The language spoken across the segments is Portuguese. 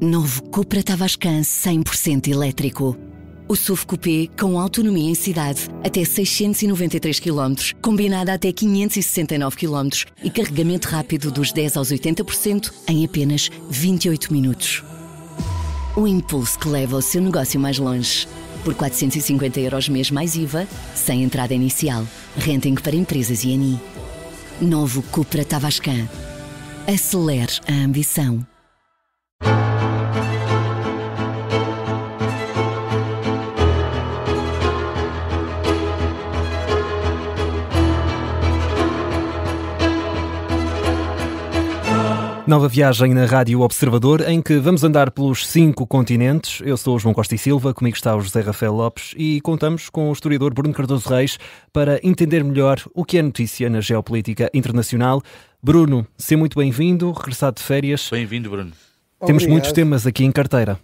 Novo Cupra Tavascan 100% elétrico. O SUV Coupé com autonomia em cidade até 693 km, combinada até 569 km e carregamento rápido dos 10 aos 80% em apenas 28 minutos. O impulso que leva o seu negócio mais longe. Por 450 € mês mais IVA, sem entrada inicial. Renting para empresas INI. Novo Cupra Tavascan. Acelere a ambição. Nova viagem na Rádio Observador, em que vamos andar pelos 5 continentes. Eu sou o João Costa e Silva, comigo está o José Rafael Lopes e contamos com o historiador Bruno Cardoso Reis para entender melhor o que é notícia na geopolítica internacional. Bruno, seja muito bem-vindo, regressado de férias. Bem-vindo, Bruno. Temos Obrigado. muitos temas aqui em carteira.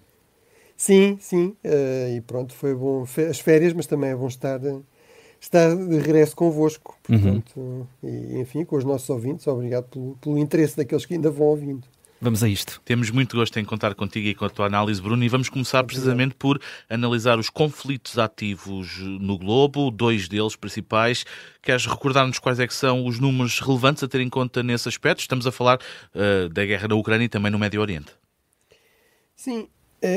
Sim, e pronto, foi bom as férias, mas também é bom estar de regresso convosco, portanto, e enfim, com os nossos ouvintes. Obrigado pelo interesse daqueles que ainda vão ouvindo. Vamos a isto. Temos muito gosto em contar contigo e com a tua análise, Bruno, e vamos começar precisamente por analisar os conflitos ativos no globo, 2 deles principais. Queres recordar-nos quais é que são os números relevantes a ter em conta nesse aspecto? Estamos a falar da guerra na Ucrânia e também no Médio Oriente. Sim,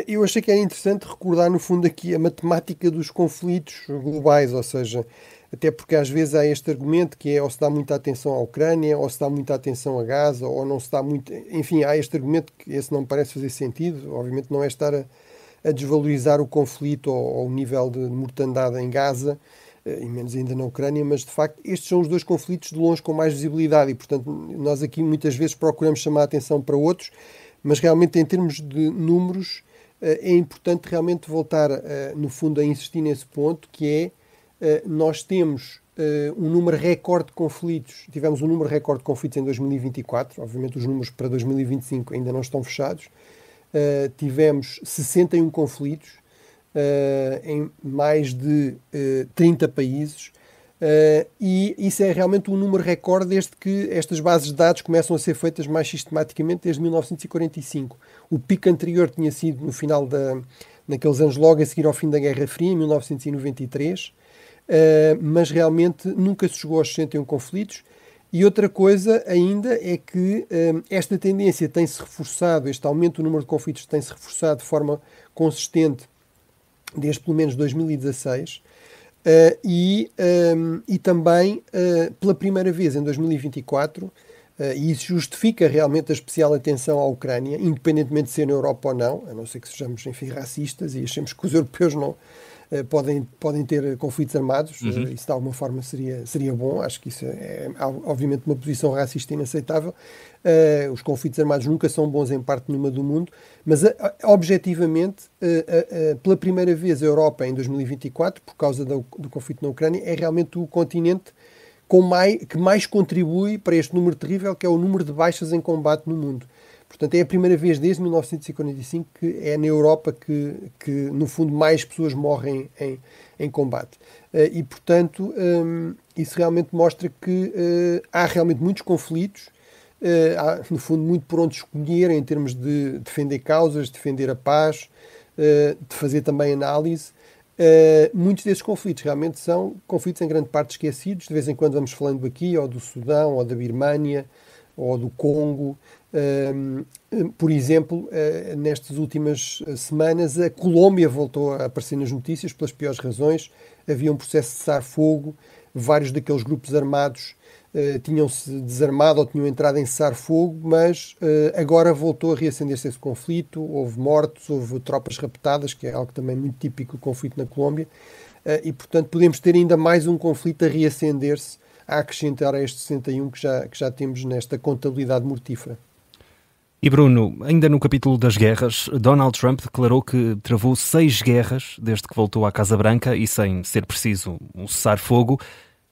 eu achei que era interessante recordar, no fundo, aqui a matemática dos conflitos globais, ou seja, até porque às vezes há este argumento que é ou se dá muita atenção à Ucrânia, ou se dá muita atenção a Gaza, ou não se dá muito... Enfim, há este argumento que esse não me parece fazer sentido. Obviamente não é estar a desvalorizar o conflito ou o nível de mortandade em Gaza, e menos ainda na Ucrânia, mas de facto estes são os 2 conflitos de longe com mais visibilidade e, portanto, nós aqui muitas vezes procuramos chamar a atenção para outros, mas realmente em termos de números é importante realmente voltar, no fundo, a insistir nesse ponto, que é, nós temos um número recorde de conflitos. Tivemos um número recorde de conflitos em 2024, obviamente os números para 2025 ainda não estão fechados. Tivemos 61 conflitos em mais de 30 países, e isso é realmente um número recorde desde que estas bases de dados começam a ser feitas mais sistematicamente desde 1945. O pico anterior tinha sido no final naqueles anos logo a seguir ao fim da Guerra Fria, em 1993, mas realmente nunca se chegou aos 61 conflitos. E outra coisa ainda é que esta tendência tem-se reforçado, este aumento do número de conflitos tem-se reforçado de forma consistente desde pelo menos 2016, e também pela primeira vez em 2024, e isso justifica realmente a especial atenção à Ucrânia, independentemente de ser na Europa ou não, a não ser que sejamos, enfim, racistas e achemos que os europeus não podem ter conflitos armados. Isso de alguma forma seria bom. Acho que isso é obviamente uma posição racista inaceitável. Os conflitos armados nunca são bons em parte nenhuma do mundo, mas objetivamente, pela primeira vez a Europa em 2024, por causa do conflito na Ucrânia, é realmente o continente que mais contribui para este número terrível, que é o número de baixas em combate no mundo. Portanto, é a primeira vez desde 1945 que é na Europa que no fundo, mais pessoas morrem em combate. E, portanto, isso realmente mostra que há realmente muitos conflitos, há, no fundo, muito por onde escolher em termos de defender causas, defender a paz, de fazer também análise. Muitos desses conflitos realmente são conflitos em grande parte esquecidos. De vez em quando vamos falando aqui, ou do Sudão, ou da Birmânia, ou do Congo. Por exemplo, nestas últimas semanas, a Colômbia voltou a aparecer nas notícias pelas piores razões. Havia um processo de cessar-fogo, vários daqueles grupos armados tinham-se desarmado ou tinham entrado em cessar-fogo, mas agora voltou a reacender-se esse conflito. Houve mortos, houve tropas raptadas, que é algo também muito típico do conflito na Colômbia, e portanto podemos ter ainda mais um conflito a reacender-se, a acrescentar a este 61 que já temos nesta contabilidade mortífera. E Bruno, ainda no capítulo das guerras, Donald Trump declarou que travou 6 guerras desde que voltou à Casa Branca e, sem ser preciso, um cessar-fogo.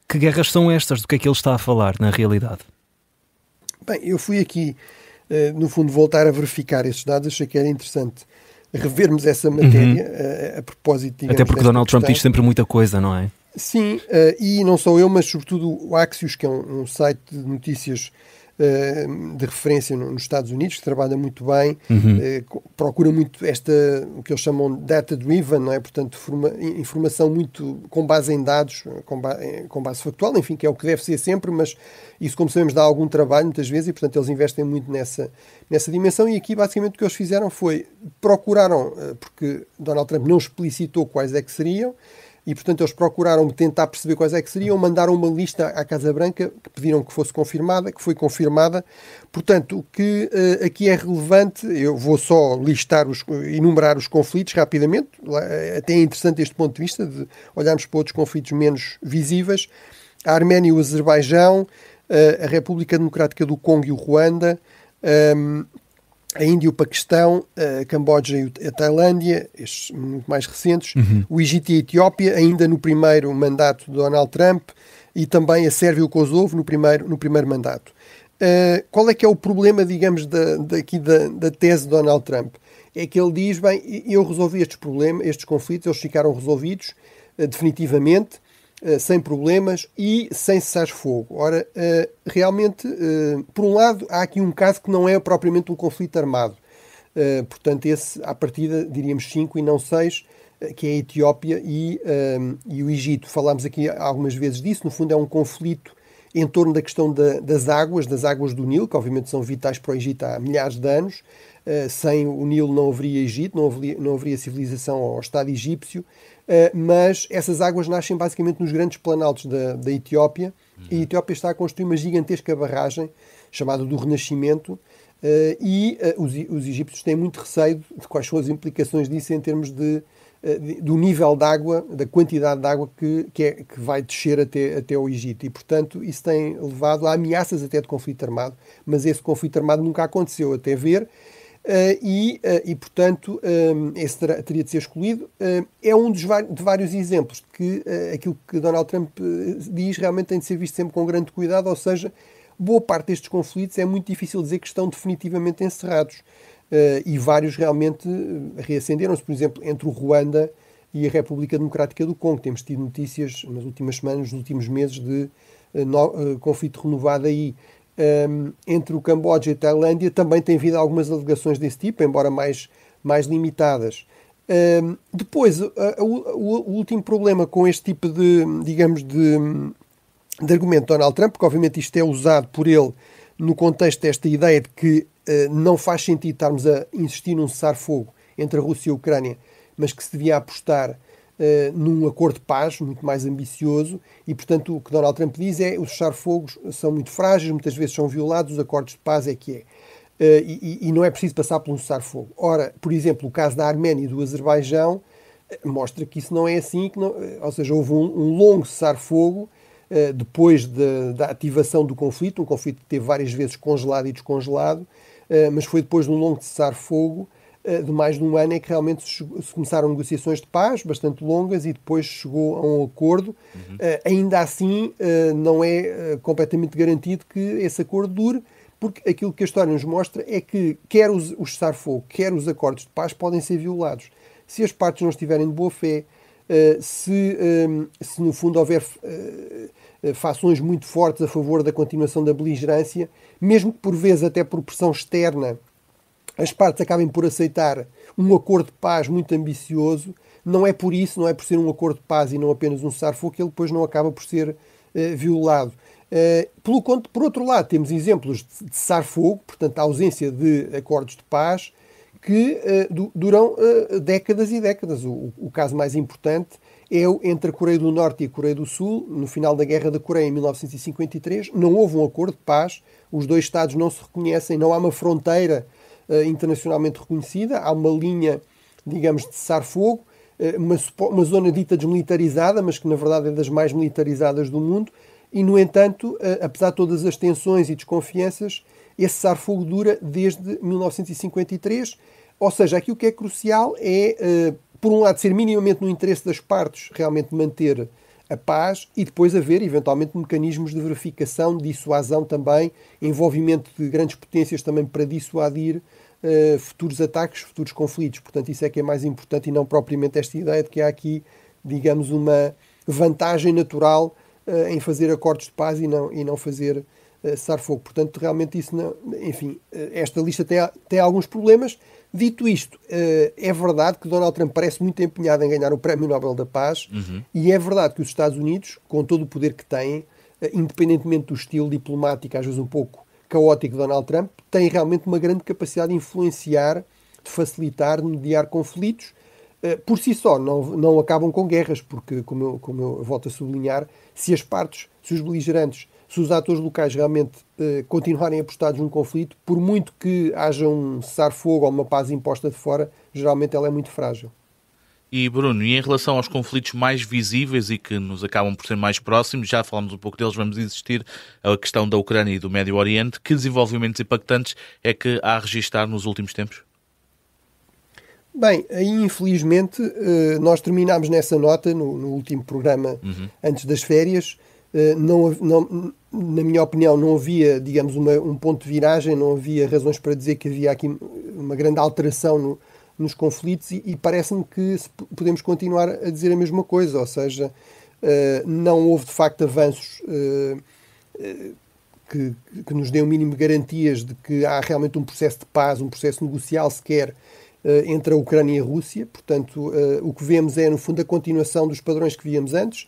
Que guerras são estas? Do que é que ele está a falar, na realidade? Bem, eu fui aqui, no fundo, voltar a verificar esses dados. Achei que era interessante revermos essa matéria, a propósito, digamos, até porque Donald Trump diz sempre muita coisa, não é? Sim, e não só eu, mas sobretudo o Axios, que é um site de notícias de referência nos Estados Unidos, que trabalha muito bem, procura muito o que eles chamam de data-driven, não é? Portanto, informação muito com base em dados, com base factual, enfim, que é o que deve ser sempre, mas isso, como sabemos, dá algum trabalho muitas vezes e, portanto, eles investem muito nessa dimensão. E aqui, basicamente, o que eles fizeram foi procuraram, porque Donald Trump não explicitou quais é que seriam, e, portanto, eles procuraram tentar perceber quais é que seriam, mandaram uma lista à Casa Branca que pediram que fosse confirmada, que foi confirmada. Portanto, o que aqui é relevante, eu vou só enumerar os conflitos rapidamente, até é interessante este ponto de vista, de olharmos para outros conflitos menos visíveis. A Arménia e o Azerbaijão, a República Democrática do Congo e o Ruanda, a Índia e o Paquistão, a Camboja e a Tailândia, estes muito mais recentes, o Egito e a Etiópia, ainda no primeiro mandato de Donald Trump, e também a Sérvia e o Kosovo no primeiro mandato. Qual é que é o problema, digamos, da tese de Donald Trump? É que ele diz, bem, eu resolvi estes conflitos, eles ficaram resolvidos definitivamente, sem problemas e sem cessar-fogo. Ora, realmente, por um lado, há aqui um caso que não é propriamente um conflito armado. Portanto, esse, à partida, diríamos 5 e não 6, que é a Etiópia e o Egito. Falámos aqui algumas vezes disso. No fundo, é um conflito em torno da questão das águas do Nilo, que obviamente são vitais para o Egito há milhares de anos. Sem o Nilo não haveria Egito, não haveria civilização ao Estado egípcio. Mas essas águas nascem basicamente nos grandes planaltos da Etiópia, e a Etiópia está a construir uma gigantesca barragem, chamada do Renascimento, e os egípcios têm muito receio de quais são as implicações disso em termos do nível de água, da quantidade de água que vai descer até ao Egito. E, portanto, isso tem levado a ameaças até de conflito armado, mas esse conflito armado nunca aconteceu até ver. Portanto, esse teria de ser excluído. É um de vários exemplos que aquilo que Donald Trump diz realmente tem de ser visto sempre com grande cuidado, ou seja, boa parte destes conflitos é muito difícil dizer que estão definitivamente encerrados. E vários realmente reacenderam-se, por exemplo, entre o Ruanda e a República Democrática do Congo. Temos tido notícias nas últimas semanas, nos últimos meses, de conflito renovado aí. Entre o Camboja e a Tailândia também tem havido algumas alegações desse tipo, embora mais limitadas. Depois, o último problema com este tipo de argumento de Donald Trump, porque obviamente isto é usado por ele no contexto desta ideia de que não faz sentido estarmos a insistir num cessar-fogo entre a Rússia e a Ucrânia, mas que se devia apostar num acordo de paz muito mais ambicioso, e, portanto, o que Donald Trump diz é que os cessar-fogos são muito frágeis, muitas vezes são violados, os acordos de paz é que é. E não é preciso passar por um cessar-fogo. Ora, por exemplo, o caso da Arménia e do Azerbaijão mostra que isso não é assim, ou seja, houve um longo cessar-fogo depois da ativação do conflito, um conflito que teve várias vezes congelado e descongelado, mas foi depois de um longo cessar-fogo de mais de um ano é que realmente se começaram negociações de paz bastante longas e depois chegou a um acordo. Ainda assim, não é completamente garantido que esse acordo dure, porque aquilo que a história nos mostra é que quer os cessar-fogo, quer os acordos de paz podem ser violados. Se as partes não estiverem de boa fé, se no fundo houver fações muito fortes a favor da continuação da beligerância, mesmo que por vezes até por pressão externa as partes acabem por aceitar um acordo de paz muito ambicioso, não é por isso, não é por ser um acordo de paz e não apenas um cessar-fogo, que ele depois não acaba por ser violado. Por outro lado, temos exemplos de cessar-fogo, portanto, a ausência de acordos de paz, que duram décadas e décadas. O caso mais importante é entre a Coreia do Norte e a Coreia do Sul. No final da Guerra da Coreia, em 1953, não houve um acordo de paz, os dois Estados não se reconhecem, não há uma fronteira internacionalmente reconhecida, há uma linha, digamos, de cessar-fogo, uma zona dita desmilitarizada, mas que na verdade é das mais militarizadas do mundo, e no entanto, apesar de todas as tensões e desconfianças, esse cessar-fogo dura desde 1953, ou seja, aqui o que é crucial é, por um lado, ser minimamente no interesse das partes realmente manter a paz e depois haver, eventualmente, mecanismos de verificação, de dissuasão também, envolvimento de grandes potências também para dissuadir futuros ataques, futuros conflitos. Portanto, isso é que é mais importante e não propriamente esta ideia de que há aqui, digamos, uma vantagem natural em fazer acordos de paz e não fazer cessar-fogo. Portanto, realmente isso não... Enfim, esta lista tem alguns problemas. Dito isto, é verdade que Donald Trump parece muito empenhado em ganhar o Prémio Nobel da Paz, e é verdade que os Estados Unidos, com todo o poder que têm, independentemente do estilo diplomático, às vezes um pouco caótico de Donald Trump, têm realmente uma grande capacidade de influenciar, de facilitar, de mediar conflitos. Por si só, não acabam com guerras, porque, como eu volto a sublinhar, se as partes, se os beligerantes, se os atores locais realmente continuarem apostados num conflito, por muito que haja um cessar-fogo ou uma paz imposta de fora, geralmente ela é muito frágil. E Bruno, e em relação aos conflitos mais visíveis e que nos acabam por ser mais próximos, já falámos um pouco deles, vamos insistir, a questão da Ucrânia e do Médio Oriente, que desenvolvimentos impactantes é que há a registrar nos últimos tempos? Bem, aí infelizmente nós terminámos nessa nota no último programa antes das férias. Na minha opinião, não havia, digamos, um ponto de viragem, não havia razões para dizer que havia aqui uma grande alteração nos conflitos e parece-me que podemos continuar a dizer a mesma coisa, ou seja, não houve de facto avanços que nos dêem o mínimo de garantias de que há realmente um processo de paz, um processo negocial sequer entre a Ucrânia e a Rússia. Portanto, o que vemos é, no fundo, a continuação dos padrões que víamos antes,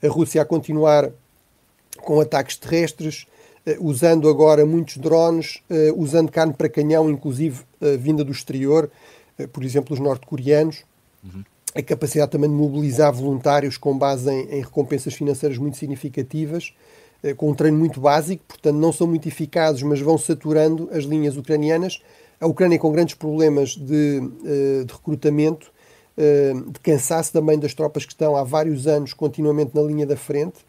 a Rússia a continuar com ataques terrestres, usando agora muitos drones, usando carne para canhão, inclusive vinda do exterior, por exemplo, os norte-coreanos, a capacidade também de mobilizar voluntários com base em recompensas financeiras muito significativas, com um treino muito básico, portanto não são muito eficazes, mas vão saturando as linhas ucranianas. A Ucrânia com grandes problemas de recrutamento, de cansaço também das tropas que estão há vários anos continuamente na linha da frente.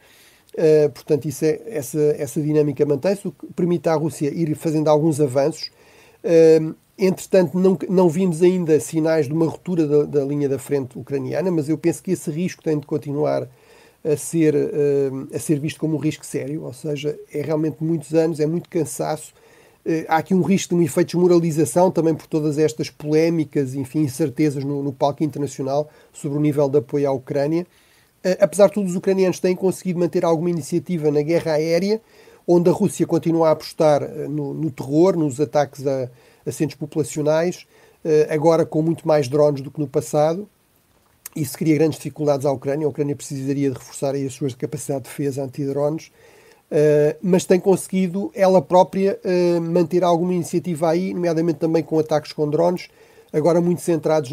Portanto, essa dinâmica mantém-se, o que permite à Rússia ir fazendo alguns avanços. Entretanto, não vimos ainda sinais de uma ruptura da linha da frente ucraniana, mas eu penso que esse risco tem de continuar a ser visto como um risco sério, ou seja, é realmente muitos anos, é muito cansaço. Há aqui um risco de um efeito de desmoralização também por todas estas polémicas, enfim, incertezas no palco internacional sobre o nível de apoio à Ucrânia. Apesar de tudo, os ucranianos têm conseguido manter alguma iniciativa na guerra aérea, onde a Rússia continua a apostar no terror, nos ataques a centros populacionais, agora com muito mais drones do que no passado. Isso cria grandes dificuldades à Ucrânia. A Ucrânia precisaria de reforçar aí as suas capacidades de defesa antidrones, mas tem conseguido ela própria manter alguma iniciativa aí, nomeadamente também com ataques com drones, agora muito centrados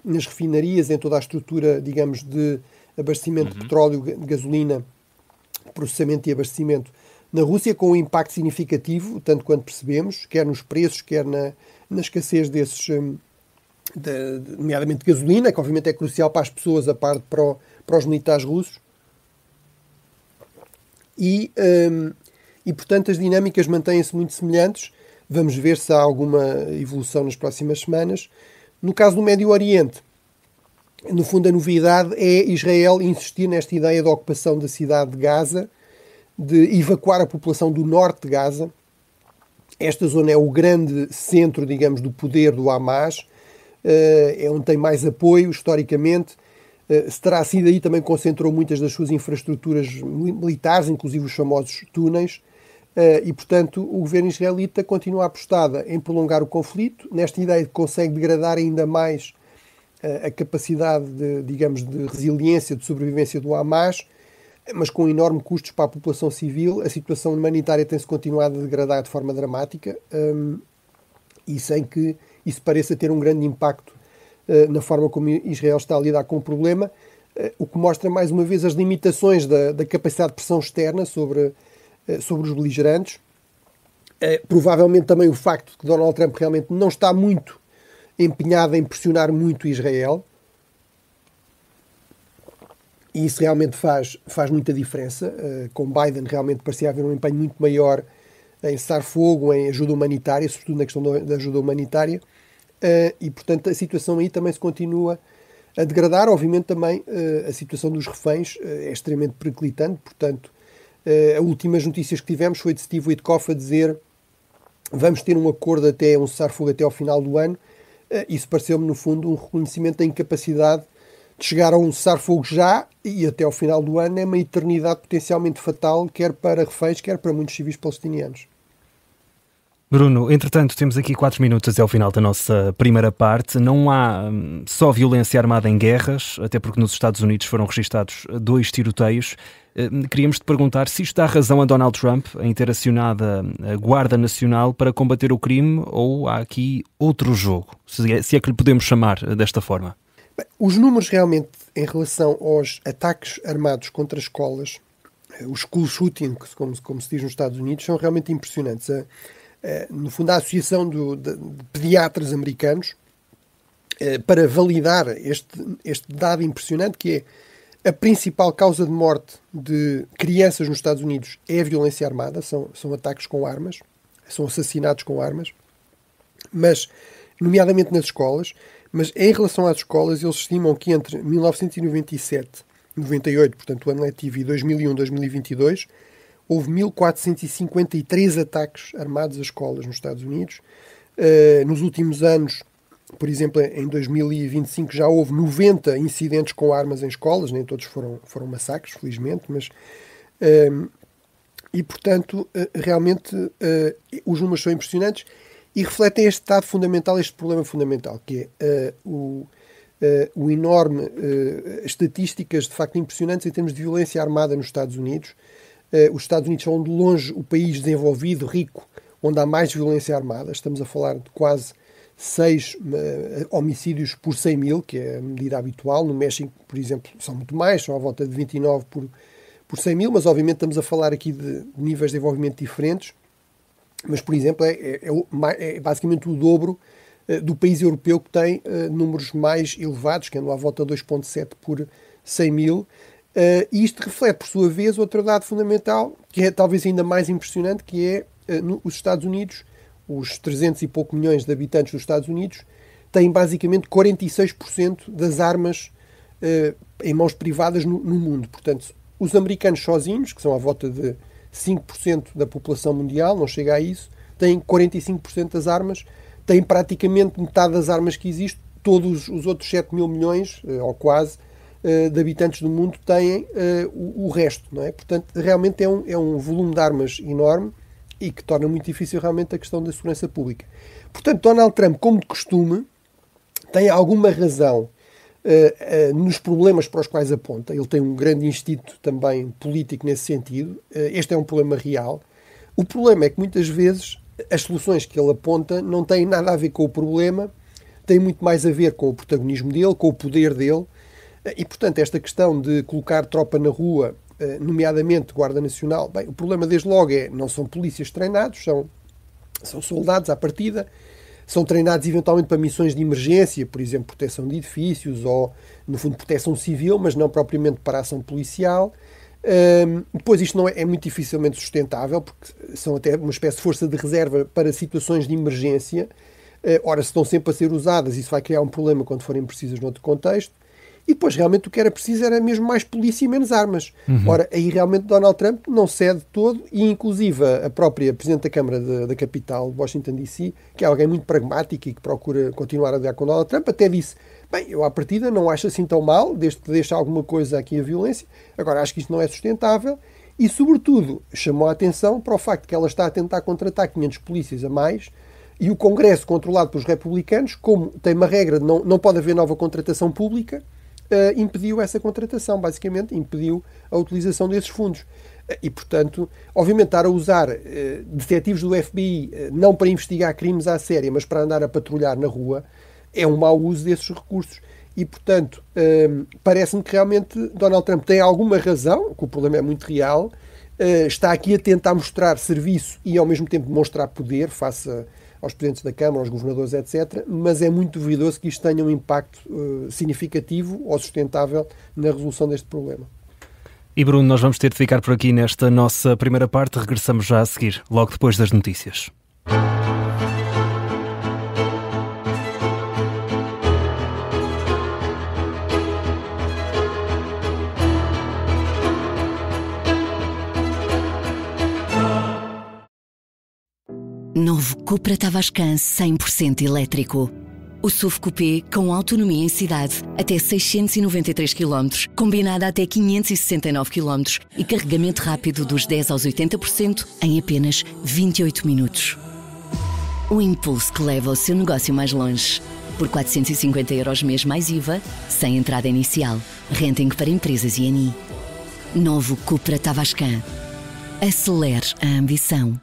nas refinarias, em toda a estrutura, digamos, de abastecimento de petróleo, de gasolina, processamento e abastecimento na Rússia, com um impacto significativo, tanto quanto percebemos, quer nos preços, quer na escassez desses, nomeadamente de gasolina, que obviamente é crucial para as pessoas, a parte para os militares russos. E, portanto, as dinâmicas mantêm-se muito semelhantes. Vamos ver se há alguma evolução nas próximas semanas. No caso do Médio Oriente, no fundo, a novidade é Israel insistir nesta ideia de ocupação da cidade de Gaza, de evacuar a população do norte de Gaza. Esta zona é o grande centro, digamos, do poder do Hamas, é onde tem mais apoio, historicamente. Se terá sido aí, também concentrou muitas das suas infraestruturas militares, inclusive os famosos túneis, e, portanto, o governo israelita continua apostada em prolongar o conflito, nesta ideia de que consegue degradar ainda mais a capacidade de resiliência, de sobrevivência do Hamas, mas com enormes custos para a população civil. A situação humanitária tem-se continuado a degradar de forma dramática, e sem que isso pareça ter um grande impacto na forma como Israel está a lidar com o problema, o que mostra mais uma vez as limitações da capacidade de pressão externa sobre os beligerantes. Provavelmente também o facto de que Donald Trump realmente não está muito empenhado em pressionar muito Israel, e isso realmente faz muita diferença. Com Biden realmente parecia haver um empenho muito maior em cessar fogo, em ajuda humanitária, sobretudo na questão da ajuda humanitária, e portanto a situação aí também se continua a degradar. Obviamente também a situação dos reféns é extremamente periclitante. Portanto, as últimas notícias que tivemos foi de Steve Witkoff a dizer: vamos ter um acordo um cessar-fogo até ao final do ano. Isso pareceu-me, no fundo, um reconhecimento da incapacidade chegar a um cessar-fogo já, e até ao final do ano é uma eternidade potencialmente fatal, quer para reféns, quer para muitos civis palestinianos. Bruno, entretanto, temos aqui 4 minutos ao final da nossa primeira parte. Não há só violência armada em guerras, até porque nos Estados Unidos foram registados 2 tiroteios. Queríamos te perguntar se isto dá razão a Donald Trump em ter acionado a Guarda Nacional para combater o crime, ou há aqui outro jogo, se é que lhe podemos chamar desta forma. Bem, os números realmente em relação aos ataques armados contra escolas, os school shooting, como se diz nos Estados Unidos, são realmente impressionantes. No fundo, a Associação de Pediatras Americanos, para validar este dado impressionante, que é a principal causa de morte de crianças nos Estados Unidos é a violência armada, são ataques com armas, são assassinatos com armas, mas, nomeadamente nas escolas, mas em relação às escolas, eles estimam que entre 1997 e 98, portanto o ano letivo, e 2001, 2022, houve 1.453 ataques armados a escolas nos Estados Unidos. Nos últimos anos, por exemplo, em 2025 já houve 90 incidentes com armas em escolas, nem todos foram massacres, felizmente, mas... e, portanto, realmente os números são impressionantes e refletem este dado fundamental, este problema fundamental, que é o enorme... estatísticas, de facto, impressionantes em termos de violência armada nos Estados Unidos. Os Estados Unidos são de longe o país desenvolvido, rico, onde há mais violência armada. Estamos a falar de quase 6 homicídios por 100 mil, que é a medida habitual. No México, por exemplo, são muito mais, são à volta de 29 por 100 mil, mas obviamente estamos a falar aqui de níveis de desenvolvimento diferentes. Mas, por exemplo, é basicamente o dobro do país europeu, que tem números mais elevados, que andam à volta de 2,7 por 100 mil. E isto reflete, por sua vez, outro dado fundamental, que é talvez ainda mais impressionante, que é os Estados Unidos, os 300 e pouco milhões de habitantes dos Estados Unidos, têm basicamente 46% das armas em mãos privadas no mundo. Portanto, os americanos sozinhos, que são à volta de 5% da população mundial, não chega a isso, têm 45% das armas, têm praticamente metade das armas que existem, todos os outros 7 mil milhões, ou quase, de habitantes do mundo têm o resto, não é? Portanto, realmente é um volume de armas enorme e que torna muito difícil realmente a questão da segurança pública. Portanto, Donald Trump, como de costume, tem alguma razão nos problemas para os quais aponta. Ele tem um grande instinto também político nesse sentido. Este é um problema real. O problema é que muitas vezes as soluções que ele aponta não têm nada a ver com o problema, têm muito mais a ver com o protagonismo dele, com o poder dele. E, portanto, esta questão de colocar tropa na rua, nomeadamente Guarda Nacional, bem, o problema desde logo não são polícias treinados, são soldados à partida, são treinados eventualmente para missões de emergência, por exemplo, proteção de edifícios ou, no fundo, proteção civil, mas não propriamente para a ação policial. Depois isto não é muito dificilmente sustentável, porque são até uma espécie de força de reserva para situações de emergência. Ora, se estão sempre a ser usadas, isso vai criar um problema quando forem precisas noutro contexto. E depois, realmente, o que era preciso era mesmo mais polícia e menos armas. Ora, aí realmente Donald Trump não cede todo, e inclusive a própria Presidente da Câmara da capital, Washington DC, que é alguém muito pragmático e que procura continuar a dar com Donald Trump, até disse, bem, eu à partida não acho assim tão mal, desde que deixe alguma coisa aqui a violência, agora acho que isto não é sustentável, e sobretudo chamou a atenção para o facto de que ela está a tentar contratar 500 polícias a mais, e o Congresso, controlado pelos republicanos, como tem uma regra de não pode haver nova contratação pública, impediu essa contratação, basicamente, impediu a utilização desses fundos. E, portanto, obviamente, estar a usar detetives do FBI não para investigar crimes à séria, mas para andar a patrulhar na rua, é um mau uso desses recursos. E, portanto, parece-me que realmente Donald Trump tem alguma razão, que o problema é muito real, está aqui a tentar mostrar serviço e, ao mesmo tempo, demonstrar poder face aos presidentes da Câmara, aos governadores, etc., mas é muito duvidoso que isto tenha um impacto significativo ou sustentável na resolução deste problema. E Bruno, nós vamos ter de ficar por aqui nesta nossa primeira parte. Regressamos já a seguir, logo depois das notícias. Novo Cupra Tavascan 100% elétrico. O SUV Coupé com autonomia em cidade, até 693 km, combinada até 569 km e carregamento rápido dos 10 aos 80% em apenas 28 minutos. O impulso que leva o seu negócio mais longe. Por 450 € mês mais IVA, sem entrada inicial. Renting para empresas INI. Novo Cupra Tavascan. Acelere a ambição.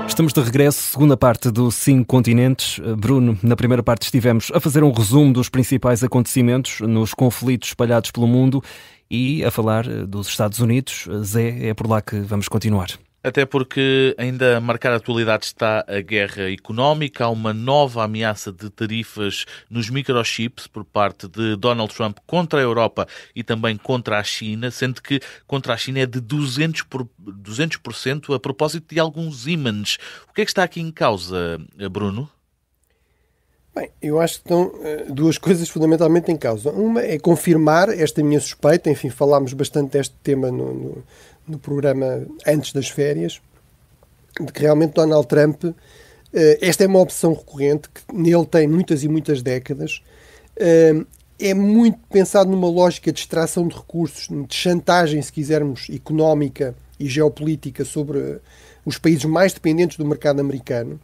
Estamos de regresso, segunda parte do 5 Continentes. Bruno, na primeira parte estivemos a fazer um resumo dos principais acontecimentos nos conflitos espalhados pelo mundo e a falar dos Estados Unidos. Zé, é por lá que vamos continuar. Até porque ainda a marcar a atualidade está a guerra económica. Há uma nova ameaça de tarifas nos microchips por parte de Donald Trump contra a Europa e também contra a China, sendo que contra a China é de 200% a propósito de alguns ímãs. O que é que está aqui em causa, Bruno? Bem, eu acho que estão duas coisas fundamentalmente em causa. Uma é confirmar esta minha suspeita, enfim, falámos bastante deste tema no programa antes das férias, de que realmente Donald Trump, esta é uma opção recorrente, que nele tem muitas e muitas décadas, é muito pensado numa lógica de extração de recursos, de chantagem, se quisermos, económica e geopolítica sobre os países mais dependentes do mercado americano.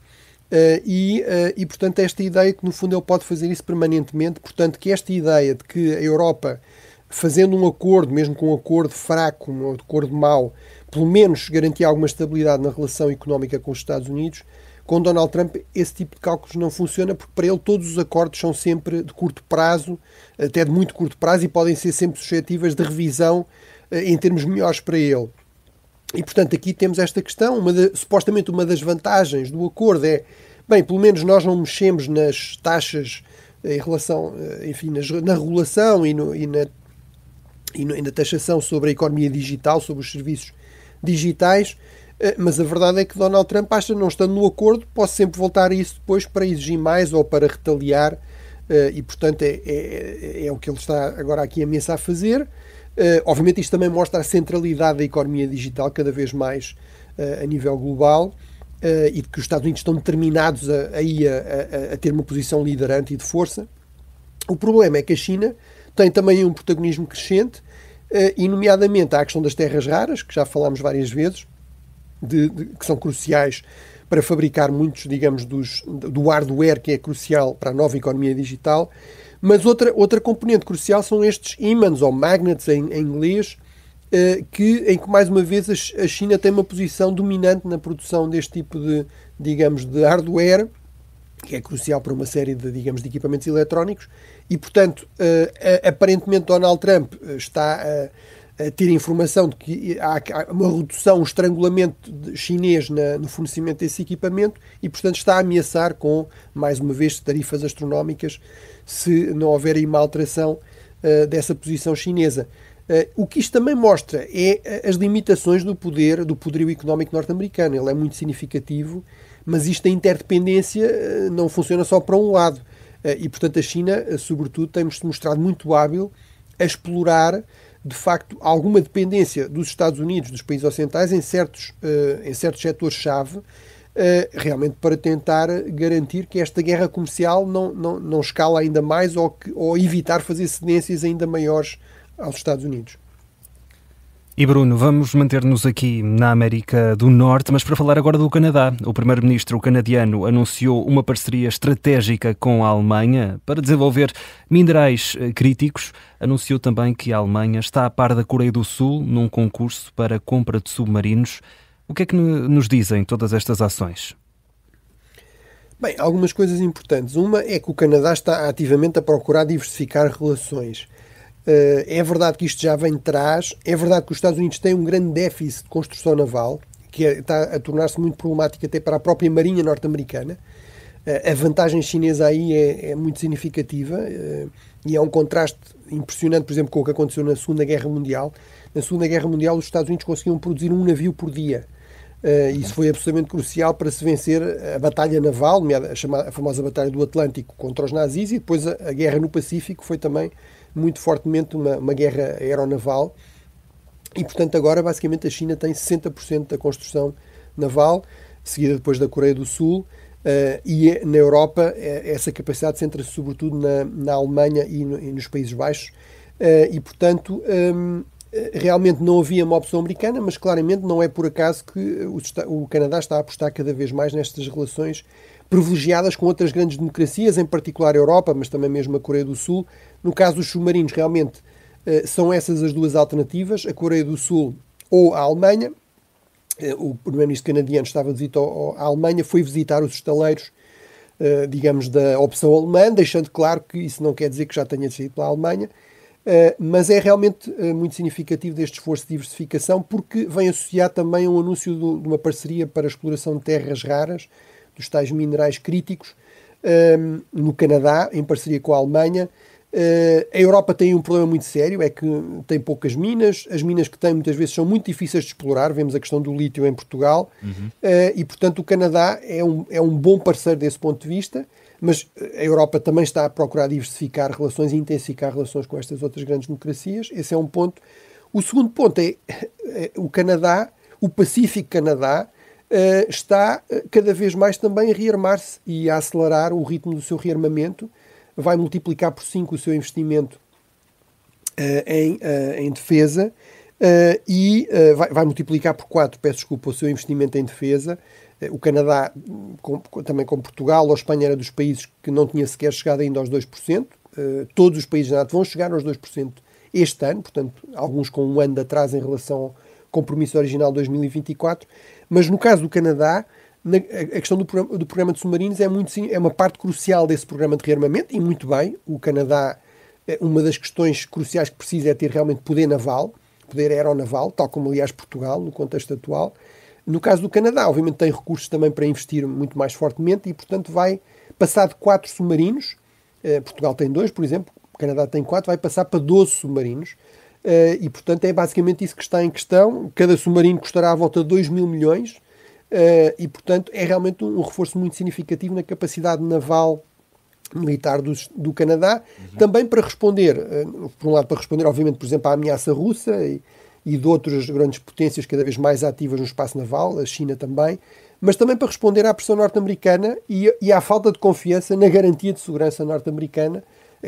E, portanto, esta ideia que, no fundo, ele pode fazer isso permanentemente, portanto, que esta ideia de que a Europa, fazendo um acordo, mesmo com um acordo fraco, um acordo mau, pelo menos garantia alguma estabilidade na relação económica com os Estados Unidos, com Donald Trump esse tipo de cálculos não funciona, porque para ele todos os acordos são sempre de curto prazo, até de muito curto prazo, e podem ser sempre suscetíveis de revisão em termos melhores para ele. E, portanto, aqui temos esta questão. Supostamente uma das vantagens do acordo é, bem, pelo menos nós não mexemos nas taxas em relação, enfim, na regulação e na taxação sobre a economia digital, sobre os serviços digitais, mas a verdade é que Donald Trump acha, não estando no acordo, pode sempre voltar a isso depois para exigir mais ou para retaliar, e, portanto, é o que ele está agora aqui a ameaçar fazer. Obviamente isto também mostra a centralidade da economia digital cada vez mais a nível global, e de que os Estados Unidos estão determinados a ter uma posição liderante e de força. O problema é que a China tem também um protagonismo crescente, e nomeadamente há a questão das terras raras, que já falámos várias vezes, que são cruciais para fabricar muitos, digamos, do hardware que é crucial para a nova economia digital. Mas outra componente crucial são estes ímãs, ou magnets em inglês, em que mais uma vez a China tem uma posição dominante na produção deste tipo de, digamos, de hardware, que é crucial para uma série de, digamos, de equipamentos eletrónicos, e, portanto, aparentemente Donald Trump está a ter informação de que há uma redução, um estrangulamento chinês no fornecimento desse equipamento e, portanto, está a ameaçar com, mais uma vez, tarifas astronómicas se não houver aí uma alteração dessa posição chinesa. O que isto também mostra é as limitações do poderio económico norte-americano. Ele é muito significativo, mas isto, a interdependência, não funciona só para um lado. E, portanto, a China, sobretudo, tem-se mostrado muito hábil a explorar, de facto, alguma dependência dos Estados Unidos, dos países ocidentais, em certos setores-chave, realmente para tentar garantir que esta guerra comercial não escala ainda mais ou evitar fazer cedências ainda maiores aos Estados Unidos. E Bruno, vamos manter-nos aqui na América do Norte, mas para falar agora do Canadá. O primeiro-ministro canadiano anunciou uma parceria estratégica com a Alemanha para desenvolver minerais críticos. Anunciou também que a Alemanha está a par da Coreia do Sul num concurso para compra de submarinos. O que é que nos dizem todas estas ações? Bem, algumas coisas importantes. Uma é que o Canadá está ativamente a procurar diversificar relações. É verdade que isto já vem de trás, é verdade que os Estados Unidos têm um grande déficit de construção naval, que está a tornar-se muito problemático até para a própria Marinha norte-americana. A vantagem chinesa aí é muito significativa, e é um contraste impressionante, por exemplo, com o que aconteceu na Segunda Guerra Mundial. Na Segunda Guerra Mundial os Estados Unidos conseguiam produzir um navio por dia. Isso foi absolutamente crucial para se vencer a batalha naval, a famosa Batalha do Atlântico contra os nazis, e depois a guerra no Pacífico foi também muito fortemente uma guerra aeronaval. E, portanto, agora, basicamente, a China tem 60% da construção naval, seguida depois da Coreia do Sul, e na Europa essa capacidade centra-se sobretudo na Alemanha e nos Países Baixos. E, portanto, realmente não havia uma opção americana, mas claramente não é por acaso que o Canadá está a apostar cada vez mais nestas relações privilegiadas com outras grandes democracias, em particular a Europa, mas também mesmo a Coreia do Sul. No caso dos submarinos, realmente são essas as duas alternativas, a Coreia do Sul ou a Alemanha. O primeiro-ministro canadiano estava de visita à Alemanha, foi visitar os estaleiros, digamos, da opção alemã, deixando claro que isso não quer dizer que já tenha sido pela Alemanha, mas é realmente muito significativo deste esforço de diversificação, porque vem associar também um anúncio de uma parceria para a exploração de terras raras, dos tais minerais críticos, no Canadá, em parceria com a Alemanha. A Europa tem um problema muito sério, é que tem poucas minas, as minas que tem muitas vezes são muito difíceis de explorar, vemos a questão do lítio em Portugal, e portanto o Canadá é um bom parceiro desse ponto de vista, mas a Europa também está a procurar diversificar relações e intensificar relações com estas outras grandes democracias. Esse é um ponto. O segundo ponto é o Canadá, o Pacífico Canadá, está cada vez mais também a rearmar-se e a acelerar o ritmo do seu rearmamento. Vai multiplicar por 5 o seu investimento em defesa e vai multiplicar por 4, peço desculpa, o seu investimento em defesa. O Canadá, também como Portugal ou Espanha, era dos países que não tinha sequer chegado ainda aos 2%. Todos os países da NATO vão chegar aos 2% este ano, portanto, alguns com um ano de atraso em relação ao compromisso original de 2024. Mas no caso do Canadá, a questão do programa de submarinos é uma parte crucial desse programa de rearmamento, e muito bem. O Canadá, uma das questões cruciais que precisa é ter realmente poder naval, poder aeronaval, tal como aliás Portugal, no contexto atual. No caso do Canadá, obviamente tem recursos também para investir muito mais fortemente e, portanto, vai passar de 4 submarinos, Portugal tem 2, por exemplo, o Canadá tem 4, vai passar para 12 submarinos, e, portanto, é basicamente isso que está em questão. Cada submarino custará à volta de 2 mil milhões, e, portanto, é realmente um reforço muito significativo na capacidade naval militar do Canadá, também para responder, por um lado, para responder, obviamente, por exemplo, à ameaça russa e de outras grandes potências cada vez mais ativas no espaço naval, a China também, mas também para responder à pressão norte-americana e à falta de confiança na garantia de segurança norte-americana,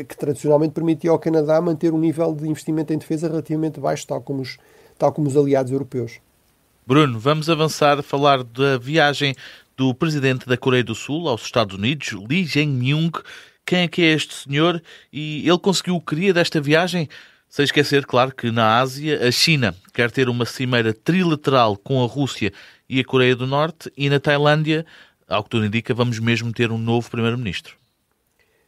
que tradicionalmente permitia ao Canadá manter um nível de investimento em defesa relativamente baixo, tal como os aliados europeus. Bruno, vamos avançar a falar da viagem do presidente da Coreia do Sul aos Estados Unidos, Lee Jae-myung. Quem é que é este senhor? E ele conseguiu o que queria desta viagem? Sem esquecer, claro, que na Ásia a China quer ter uma cimeira trilateral com a Rússia e a Coreia do Norte, e na Tailândia, ao que tudo indica, vamos mesmo ter um novo primeiro-ministro.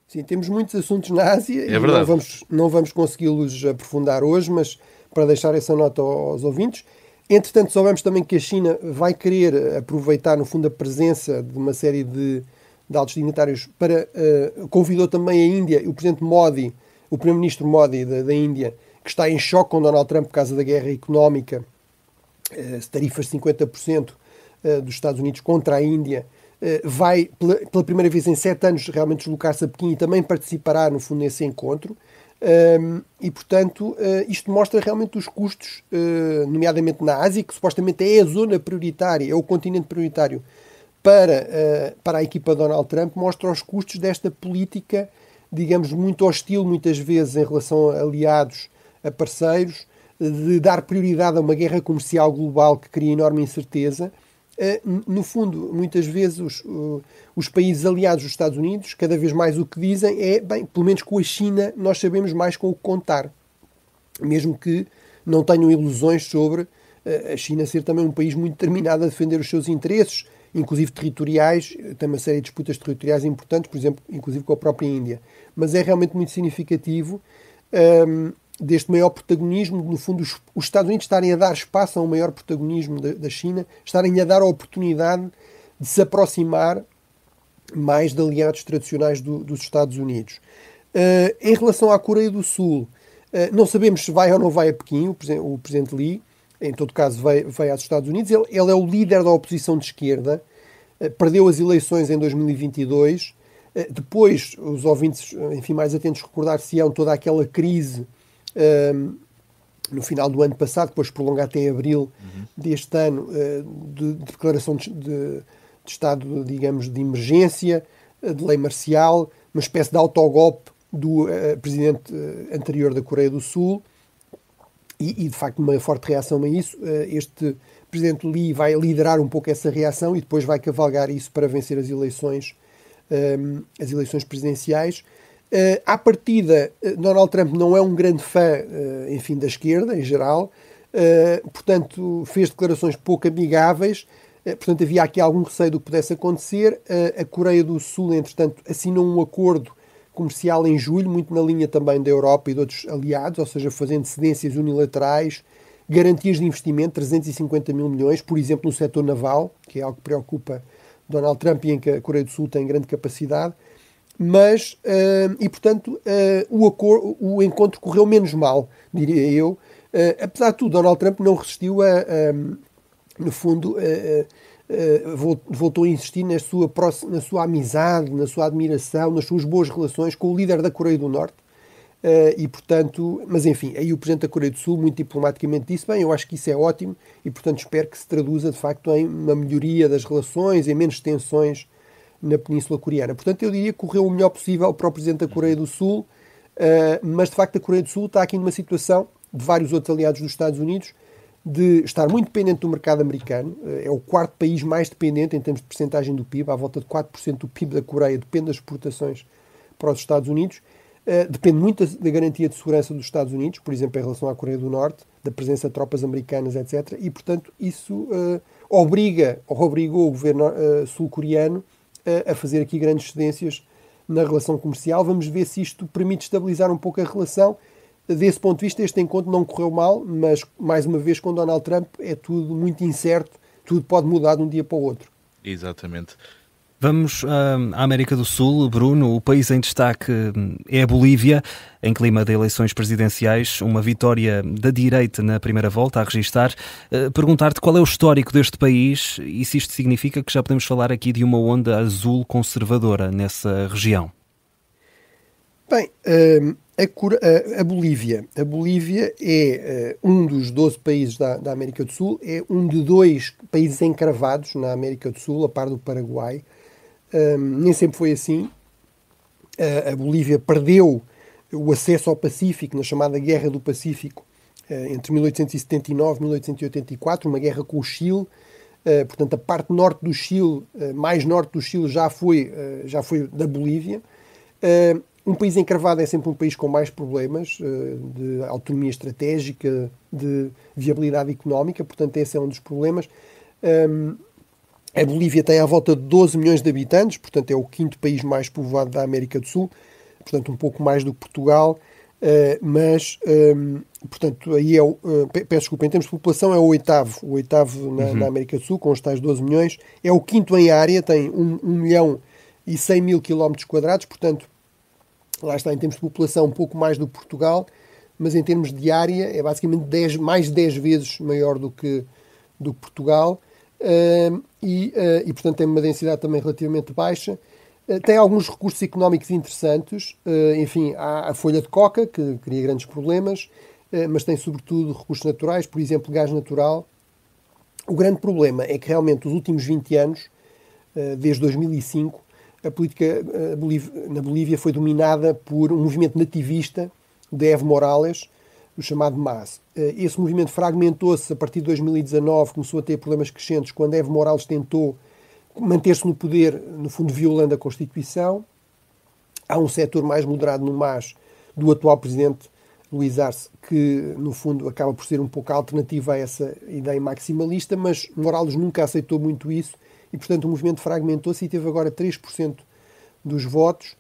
Sim, temos muitos assuntos na Ásia e verdade. não vamos consegui-los aprofundar hoje, mas para deixar essa nota aos ouvintes. Entretanto, soubemos também que a China vai querer aproveitar, no fundo, a presença de uma série de altos dignitários convidou também a Índia, o presidente Modi, o primeiro-ministro Modi da Índia, que está em choque com Donald Trump por causa da guerra económica, tarifas de 50% dos Estados Unidos contra a Índia, vai, pela primeira vez em 7 anos, realmente deslocar-se a Pequim e também participará, no fundo, nesse encontro. E, portanto, isto mostra realmente os custos, nomeadamente na Ásia, que supostamente é a zona prioritária, é o continente prioritário para a equipa de Donald Trump, mostra os custos desta política, digamos, muito hostil, muitas vezes, em relação a aliados, a parceiros, de dar prioridade a uma guerra comercial global que cria enorme incerteza. No fundo, muitas vezes os países aliados dos Estados Unidos, cada vez mais o que dizem é, bem, pelo menos com a China nós sabemos mais com o que contar. Mesmo que não tenham ilusões sobre a China ser também um país muito determinado a defender os seus interesses, inclusive territoriais, tem uma série de disputas territoriais importantes, por exemplo, inclusive com a própria Índia. Mas é realmente muito significativo deste maior protagonismo, no fundo, os Estados Unidos estarem a dar espaço a um maior protagonismo da China, estarem a dar a oportunidade de se aproximar mais de aliados tradicionais dos Estados Unidos. Em relação à Coreia do Sul, não sabemos se vai ou não vai a Pequim, o presidente Lee. em todo caso veio aos Estados Unidos. Ele é o líder da oposição de esquerda, perdeu as eleições em 2022. Depois, os ouvintes, enfim, mais atentos recordar-se-ão toda aquela crise no final do ano passado, depois prolonga até abril deste ano, de declaração de estado, digamos, de emergência, de lei marcial, uma espécie de autogolpe do presidente anterior da Coreia do Sul e, de facto, uma forte reação a isso. Este presidente Lee vai liderar um pouco essa reação e depois vai cavalgar isso para vencer as eleições presidenciais. À partida, Donald Trump não é um grande fã, enfim, da esquerda, em geral, portanto, fez declarações pouco amigáveis, portanto, havia aqui algum receio do que pudesse acontecer. A Coreia do Sul, entretanto, assinou um acordo comercial em julho, muito na linha também da Europa e de outros aliados, ou seja, fazendo cedências unilaterais, garantias de investimento, 350 mil milhões, por exemplo, no setor naval, que é algo que preocupa Donald Trump e em que a Coreia do Sul tem grande capacidade. Mas, portanto, o encontro correu menos mal, diria eu. Apesar de tudo, Donald Trump não resistiu no fundo, voltou a insistir na sua amizade, na sua admiração, nas suas boas relações com o líder da Coreia do Norte. E, portanto, mas enfim, aí o Presidente da Coreia do Sul, muito diplomaticamente, disse, bem, eu acho que isso é ótimo e, portanto, espero que se traduza, de facto, em uma melhoria das relações, em menos tensões na Península Coreana. Portanto, eu diria que correu o melhor possível para o Presidente da Coreia do Sul, mas, de facto, a Coreia do Sul está aqui numa situação, de vários outros aliados dos Estados Unidos, de estar muito dependente do mercado americano. É o quarto país mais dependente em termos de percentagem do PIB, à volta de 4% do PIB da Coreia depende das exportações para os Estados Unidos. Depende muito da garantia de segurança dos Estados Unidos, por exemplo, em relação à Coreia do Norte, da presença de tropas americanas, etc. E, portanto, isso obrigou o governo sul-coreano a fazer aqui grandes cedências na relação comercial. Vamos ver se isto permite estabilizar um pouco a relação. Desse ponto de vista, este encontro não correu mal, mas, mais uma vez, com Donald Trump é tudo muito incerto, tudo pode mudar de um dia para o outro. Exatamente. Vamos à América do Sul, Bruno. O país em destaque é a Bolívia, em clima de eleições presidenciais, uma vitória da direita na primeira volta a registar. Perguntar-te qual é o histórico deste país e se isto significa que já podemos falar aqui de uma onda azul conservadora nessa região. Bem, a Bolívia é um dos 12 países da América do Sul, é um de 2 países encravados na América do Sul, a par do Paraguai. Nem sempre foi assim. A Bolívia perdeu o acesso ao Pacífico na chamada Guerra do Pacífico entre 1879 e 1884, uma guerra com o Chile. Portanto, a parte norte do Chile, mais norte do Chile, já foi da Bolívia. Um país encravado é sempre um país com mais problemas de autonomia estratégica, de viabilidade económica, portanto esse é um dos problemas. A Bolívia tem à volta de 12 milhões de habitantes, portanto é o 5º país mais povoado da América do Sul, portanto um pouco mais do que Portugal, mas, portanto, aí peço desculpa, em termos de população é o oitavo na América do Sul, com os tais 12 milhões, é o 5º em área, tem 1.100.000 km², portanto, lá está, em termos de população, um pouco mais do que Portugal, mas em termos de área é basicamente mais de 10 vezes maior do que Portugal e, portanto, tem uma densidade também relativamente baixa. Tem alguns recursos económicos interessantes, enfim, há a folha de coca, que cria grandes problemas, mas tem, sobretudo, recursos naturais, por exemplo, gás natural. O grande problema é que, realmente, os últimos 20 anos, desde 2005, a política na Bolívia foi dominada por um movimento nativista de Evo Morales, o chamado MAS. Esse movimento fragmentou-se a partir de 2019, começou a ter problemas crescentes quando Evo Morales tentou manter-se no poder, no fundo violando a Constituição. Há um setor mais moderado no MAS do atual presidente Luís Arce, que no fundo acaba por ser um pouco a alternativa a essa ideia maximalista, mas Morales nunca aceitou muito isso. E, portanto, o movimento fragmentou-se e teve agora 3% dos votos.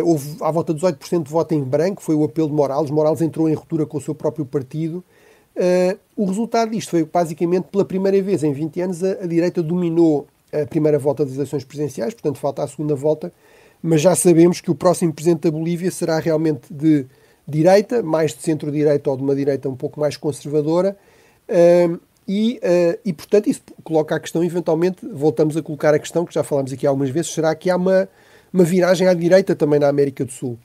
Houve à volta de 18% de voto em branco, foi o apelo de Morales. Morales entrou em ruptura com o seu próprio partido. O resultado disto foi, basicamente, pela primeira vez em 20 anos, a direita dominou a primeira volta das eleições presidenciais, portanto, falta a segunda volta, mas já sabemos que o próximo presidente da Bolívia será realmente de direita, mais de centro-direita ou de uma direita um pouco mais conservadora. E, portanto, isso coloca a questão, eventualmente, voltamos a colocar a questão que já falámos aqui algumas vezes, será que há uma viragem à direita também na América do Sul?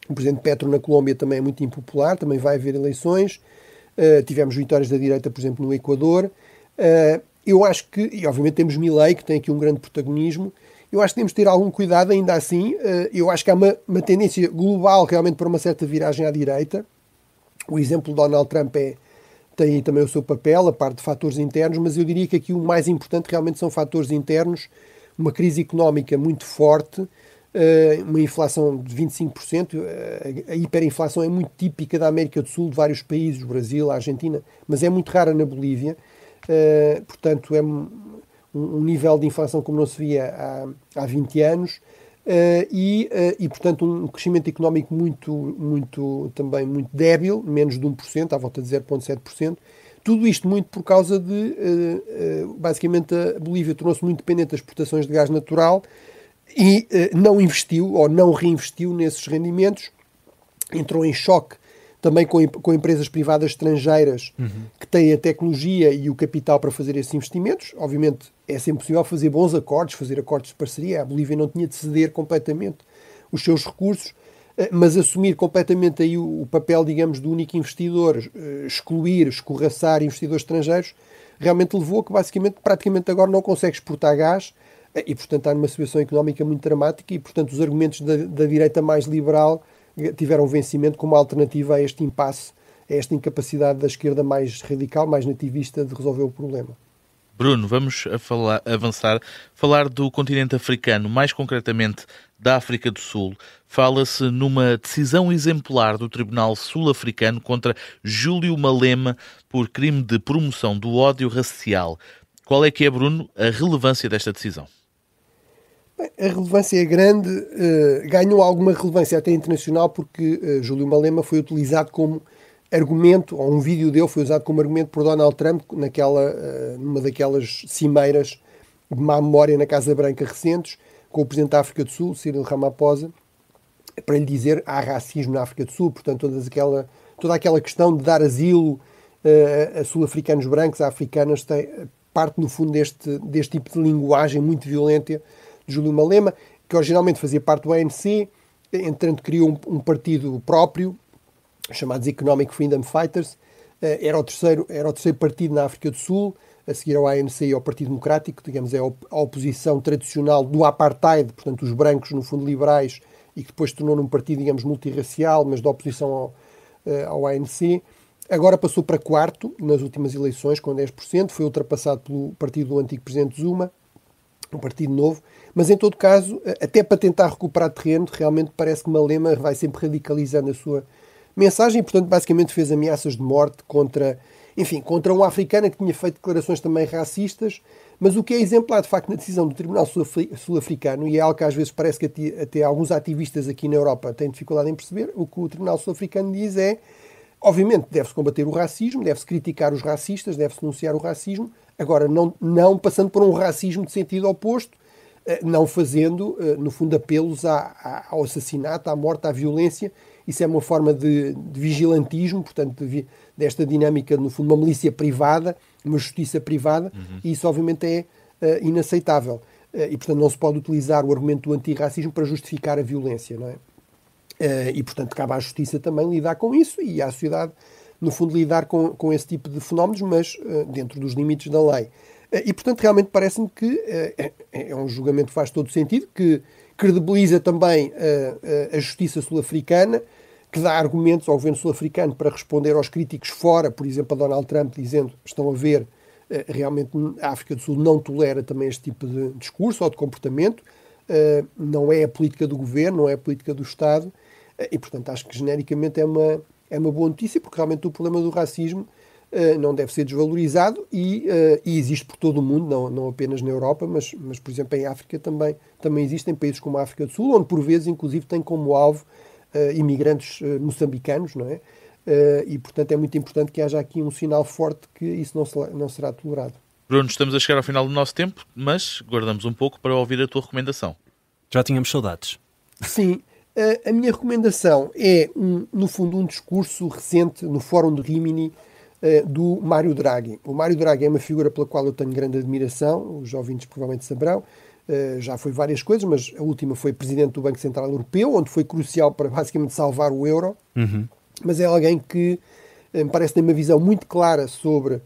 O presidente Petro na Colômbia também é muito impopular, também vai haver eleições, tivemos vitórias da direita, por exemplo, no Equador. Eu acho que, e obviamente temos Milei, que tem aqui um grande protagonismo, eu acho que temos de ter algum cuidado ainda assim. Eu acho que há uma tendência global realmente para uma certa viragem à direita. O exemplo de Donald Trump tem também o seu papel, a parte de fatores internos, mas eu diria que aqui o mais importante realmente são fatores internos, uma crise económica muito forte, uma inflação de 25%, a hiperinflação é muito típica da América do Sul, de vários países, o Brasil, a Argentina, mas é muito rara na Bolívia, portanto é um nível de inflação como não se via há 20 anos, e portanto um crescimento económico também muito débil, menos de 1%, à volta de 0,7%. Tudo isto muito por causa de, basicamente, a Bolívia tornou-se muito dependente das exportações de gás natural e não investiu ou não reinvestiu nesses rendimentos. Entrou em choque também com empresas privadas estrangeiras que têm a tecnologia e o capital para fazer esses investimentos. Obviamente é sempre possível fazer bons acordos, fazer acordos de parceria. A Bolívia não tinha de ceder completamente os seus recursos, mas assumir completamente aí o papel, digamos, do único investidor, escorraçar investidores estrangeiros, realmente levou a que basicamente, praticamente agora não consegue exportar gás e, portanto, está numa situação económica muito dramática e, portanto, os argumentos da direita mais liberal tiveram vencimento como alternativa a este impasse, a esta incapacidade da esquerda mais radical, mais nativista de resolver o problema. Bruno, vamos falar do continente africano, mais concretamente da África do Sul. Fala-se numa decisão exemplar do Tribunal Sul-Africano contra Júlio Malema por crime de promoção do ódio racial. Qual é que é, Bruno, a relevância desta decisão? Bem, a relevância é grande, ganhou alguma relevância até internacional porque Júlio Malema foi utilizado como argumento, ou um vídeo dele foi usado como argumento por Donald Trump numa daquelas cimeiras de má memória na Casa Branca recentes, com o Presidente da África do Sul, Cyril Ramaphosa, para lhe dizer há racismo na África do Sul, portanto toda aquela questão de dar asilo a sul-africanos brancos, a africanas, parte no fundo deste tipo de linguagem muito violenta de Júlio Malema, que originalmente fazia parte do ANC, entretanto criou um partido próprio, chamados Economic Freedom Fighters, era o terceiro partido na África do Sul, a seguir ao ANC e ao Partido Democrático, digamos, é a oposição tradicional do apartheid, portanto os brancos no fundo liberais, e que depois se tornou num partido, digamos, multirracial, mas de oposição ao ANC. Agora passou para quarto nas últimas eleições, com 10%, foi ultrapassado pelo partido do antigo presidente Zuma, um partido novo, mas em todo caso, até para tentar recuperar terreno, realmente parece que Malema vai sempre radicalizando a sua mensagem e, portanto, basicamente fez ameaças de morte contra um africano que tinha feito declarações também racistas, mas o que é exemplar, de facto, na decisão do Tribunal Sul-Africano, e é algo que às vezes parece que até alguns ativistas aqui na Europa têm dificuldade em perceber, o que o Tribunal Sul-Africano diz é, obviamente, deve-se combater o racismo, deve-se criticar os racistas, deve-se denunciar o racismo, agora não passando por um racismo de sentido oposto, não fazendo, no fundo, apelos ao assassinato, à morte, à violência. Isso é uma forma de vigilantismo, portanto, desta dinâmica, no fundo, uma milícia privada, uma justiça privada, e isso, obviamente, é inaceitável. E, portanto, não se pode utilizar o argumento do antirracismo para justificar a violência, não é? E, portanto, cabe à justiça também lidar com isso e à sociedade, no fundo, lidar com esse tipo de fenómenos, mas dentro dos limites da lei. E, portanto, realmente parece-me que é um julgamento que faz todo sentido, que credibiliza também a justiça sul-africana, que dá argumentos ao governo sul-africano para responder aos críticos fora, por exemplo, a Donald Trump, dizendo, estão a ver, realmente a África do Sul não tolera também este tipo de discurso ou de comportamento, não é a política do governo, não é a política do Estado, e, portanto, acho que genericamente é uma boa notícia, porque realmente o problema do racismo não deve ser desvalorizado e existe por todo o mundo, não apenas na Europa, mas por exemplo, em África também existem países como a África do Sul, onde por vezes, inclusive, tem como alvo imigrantes moçambicanos, não é? E, portanto, é muito importante que haja aqui um sinal forte que isso não será tolerado. Bruno, estamos a chegar ao final do nosso tempo, mas guardamos um pouco para ouvir a tua recomendação. Já tínhamos saudades. Sim. A minha recomendação é, no fundo, um discurso recente no Fórum de Rimini do Mário Draghi. O Mário Draghi é uma figura pela qual eu tenho grande admiração, os ouvintes provavelmente saberão. Já foi várias coisas, mas a última foi presidente do Banco Central Europeu, onde foi crucial para basicamente salvar o euro. Mas é alguém que me parece ter uma visão muito clara sobre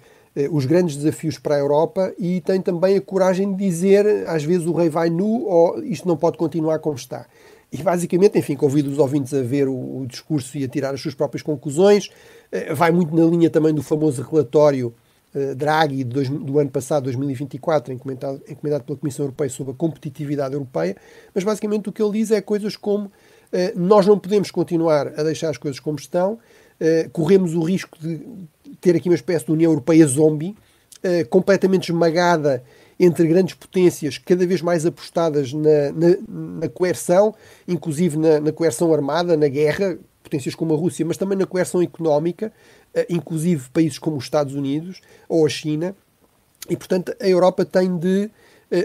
os grandes desafios para a Europa e tem também a coragem de dizer, às vezes o rei vai nu ou isto não pode continuar como está. E basicamente, enfim, convido os ouvintes a ver o discurso e a tirar as suas próprias conclusões. Vai muito na linha também do famoso relatório Draghi do ano passado, 2024, encomendado pela Comissão Europeia sobre a competitividade europeia, mas basicamente o que ele diz é coisas como nós não podemos continuar a deixar as coisas como estão, corremos o risco de ter aqui uma espécie de União Europeia zombie, completamente esmagada entre grandes potências cada vez mais apostadas na coerção, inclusive na coerção armada, na guerra, potências como a Rússia, mas também na coerção económica, inclusive países como os Estados Unidos ou a China. E, portanto, a Europa tem de,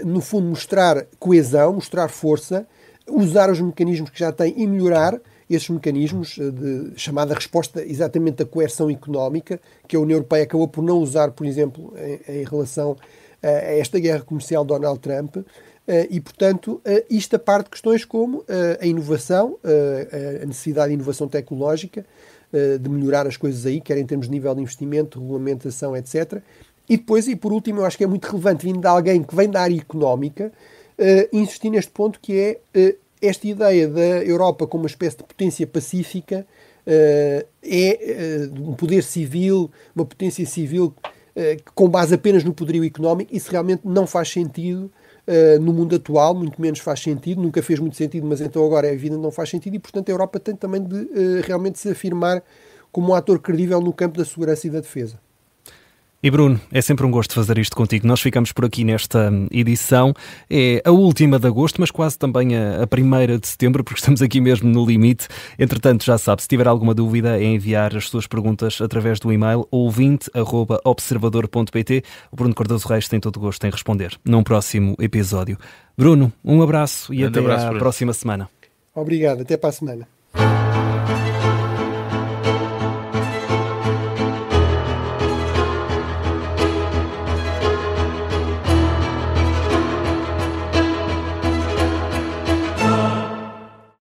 no fundo, mostrar coesão, mostrar força, usar os mecanismos que já tem e melhorar esses mecanismos de chamada resposta exatamente da coerção económica, que a União Europeia acabou por não usar, por exemplo, em relação a esta guerra comercial de Donald Trump. E, portanto, isto a parte de questões como a inovação, a necessidade de inovação tecnológica, de melhorar as coisas aí, quer em termos de nível de investimento, regulamentação, etc. E depois, e por último, eu acho que é muito relevante, vindo de alguém que vem da área económica, insistir neste ponto que é esta ideia da Europa como uma espécie de potência pacífica, um poder civil, uma potência civil com base apenas no poderio económico. Isso realmente não faz sentido no mundo atual, muito menos faz sentido, nunca fez muito sentido, mas então agora é evidente que não faz sentido e, portanto, a Europa tem também de realmente se afirmar como um ator credível no campo da segurança e da defesa. E Bruno, é sempre um gosto fazer isto contigo. Nós ficamos por aqui nesta edição. É a última de agosto, mas quase também a primeira de setembro, porque estamos aqui mesmo no limite. Entretanto, já sabe, se tiver alguma dúvida, é enviar as suas perguntas através do e-mail ouvinte@observador.pt. O Bruno Cardoso Reis tem todo o gosto em responder num próximo episódio. Bruno, um abraço e até à próxima semana. Obrigado, até para a semana.